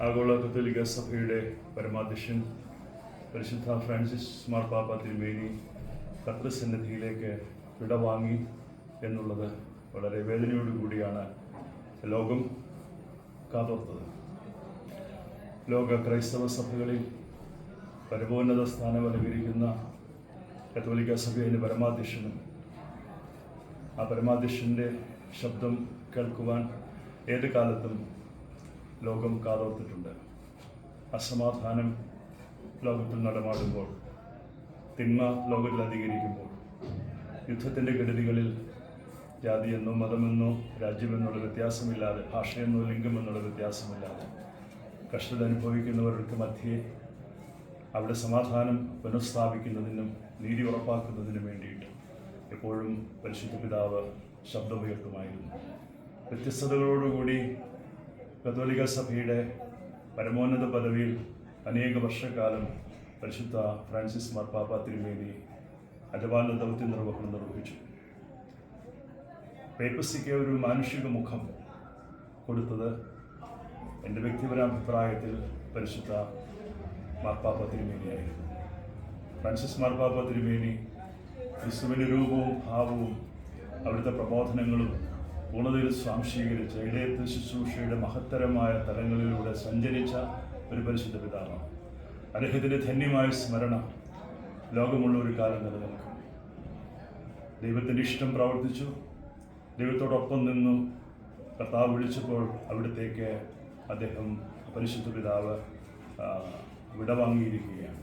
ആഗോള കത്തോലിക്ക സഭയുടെ പരമാധ്യക്ഷൻ പരിശുദ്ധ ഫ്രാൻസിസ് മാർപ്പാപ്പ തിരുമേനി കർത്തൃസന്നിധിയിലേക്ക് വിടവാങ്ങി എന്നുള്ളത് വളരെ വേദനയോടുകൂടിയാണ് ലോകം കാതോർത്തത്. ലോക ക്രൈസ്തവ സഭകളിൽ പരമോന്നത സ്ഥാനം അലങ്കരിക്കുന്ന കത്തോലിക്ക സഭയുടെ പരമാധ്യക്ഷനും ആ പരമാധ്യക്ഷൻ്റെ ശബ്ദം കേൾക്കുവാൻ ഏത് കാലത്തും ലോകം കാതോർത്തിട്ടുണ്ട്. അസമാധാനം ലോകത്തിൽ നടമാടുമ്പോൾ, തിന്മ ലോകത്തിൽ അധികരിക്കുമ്പോൾ, യുദ്ധത്തിൻ്റെ കെടുതികളിൽ ജാതിയെന്നോ മതമെന്നോ രാജ്യമെന്നുള്ള വ്യത്യാസമില്ലാതെ, ഭാഷയെന്നോ ലിംഗമെന്നുള്ള വ്യത്യാസമില്ലാതെ കഷ്ടത അനുഭവിക്കുന്നവർക്ക് മധ്യേ അവിടെ സമാധാനം പുനഃസ്ഥാപിക്കുന്നതിനും നീതി ഉറപ്പാക്കുന്നതിനും വേണ്ടിയിട്ട് എപ്പോഴും പരിശുദ്ധ പിതാവ് ശബ്ദമുയർത്തുമായിരുന്നു. വ്യത്യസ്തതകളോടുകൂടി കത്തോലിക്ക സഭയുടെ പരമോന്നത പദവിയിൽ അനേക വർഷക്കാലം പരിശുദ്ധ ഫ്രാൻസിസ് മാർപ്പാപ്പ തിരുമേനി അജപാലന ദൗത്യ നിർവഹണം നിർവഹിച്ചു. പേപ്പസിക്ക് ഒരു മാനുഷിക മുഖം കൊടുത്തത് എൻ്റെ വ്യക്തിപരാഭിപ്രായത്തിൽ പരിശുദ്ധ മാർപ്പാപ്പ തിരുമേനിയായിരുന്നു. ഫ്രാൻസിസ് മാർപ്പാപ്പ തിരുമേനി ക്രിസ്തുവിൻ്റെ രൂപവും ഭാവവും അവിടുത്തെ പ്രബോധനങ്ങളും പൂർണ്ണതയിൽ സ്വാംശീകരിച്ച് ഇടയത്ത് ശുശ്രൂഷയുടെ മഹത്തരമായ തലങ്ങളിലൂടെ സഞ്ചരിച്ച ഒരു പരിശുദ്ധ പിതാവാണ്. അദ്ദേഹത്തിൻ്റെ ധന്യമായ സ്മരണ ലോകമുള്ള ഒരു കാലം നിലനിൽക്കും. ദൈവത്തിൻ്റെ ഇഷ്ടം പ്രവർത്തിച്ചു, ദൈവത്തോടൊപ്പം നിന്നു. കർത്താവ് വിളിച്ചപ്പോൾ അവിടത്തേക്ക് അദ്ദേഹം പരിശുദ്ധ പിതാവ് വിടവാങ്ങിയിരിക്കുകയാണ്.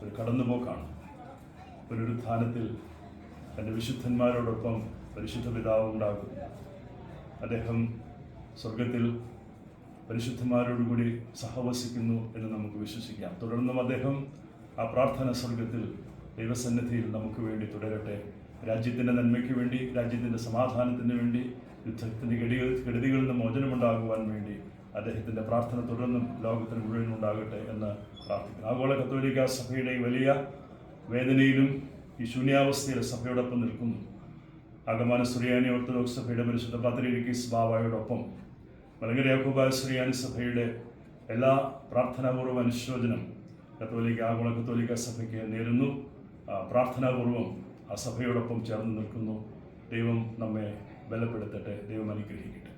ഒരു കടന്നുപോക്കാണ്. പുനരുത്ഥാനത്തിൽ തൻ്റെ വിശുദ്ധന്മാരോടൊപ്പം പരിശുദ്ധ പിതാവ് ഉണ്ടാകും. അദ്ദേഹം സ്വർഗത്തിൽ പരിശുദ്ധന്മാരോടുകൂടി സഹവസിക്കുന്നു എന്ന് നമുക്ക് വിശ്വസിക്കാം. തുടർന്നും അദ്ദേഹം ആ പ്രാർത്ഥന സ്വർഗത്തിൽ ദൈവസന്നിധിയിൽ നമുക്ക് വേണ്ടി തുടരട്ടെ. രാജ്യത്തിൻ്റെ നന്മയ്ക്ക് വേണ്ടി, രാജ്യത്തിൻ്റെ സമാധാനത്തിന് വേണ്ടി, യുദ്ധത്തിൻ്റെ കെടുതികളിൽ നിന്ന് മോചനമുണ്ടാകുവാൻ വേണ്ടി അദ്ദേഹത്തിൻ്റെ പ്രാർത്ഥന തുടർന്നും ലോകത്തിന് മുഴുവൻ ഉണ്ടാകട്ടെ എന്ന് പ്രാർത്ഥിക്കുന്നു. ആഗോള കത്തോലിക്ക സഭയുടെ വലിയ വേദനയിലും ഈ ശൂന്യാവസ്ഥയിൽ സഭയോടൊപ്പം നിൽക്കുന്നു. ആഗമാന സുറിയാനി ഓർത്തഡോക്സ് സഭയുടെ പരിശുദ്ധ പാത്രീർക്കീസ് ബാവായോടൊപ്പം മലങ്കര യാക്കോബായ സുറിയാനി സഭയുടെ എല്ലാ പ്രാർത്ഥനാപൂർവ്വ അനുശോചനം ആഗോള കത്തോലിക്ക സഭയ്ക്ക് നേരുന്നു. പ്രാർത്ഥനാപൂർവം ആ സഭയോടൊപ്പം ചേർന്ന് നിൽക്കുന്നു. ദൈവം നമ്മെ ബലപ്പെടുത്തട്ടെ. ദൈവം അനുഗ്രഹിക്കട്ടെ.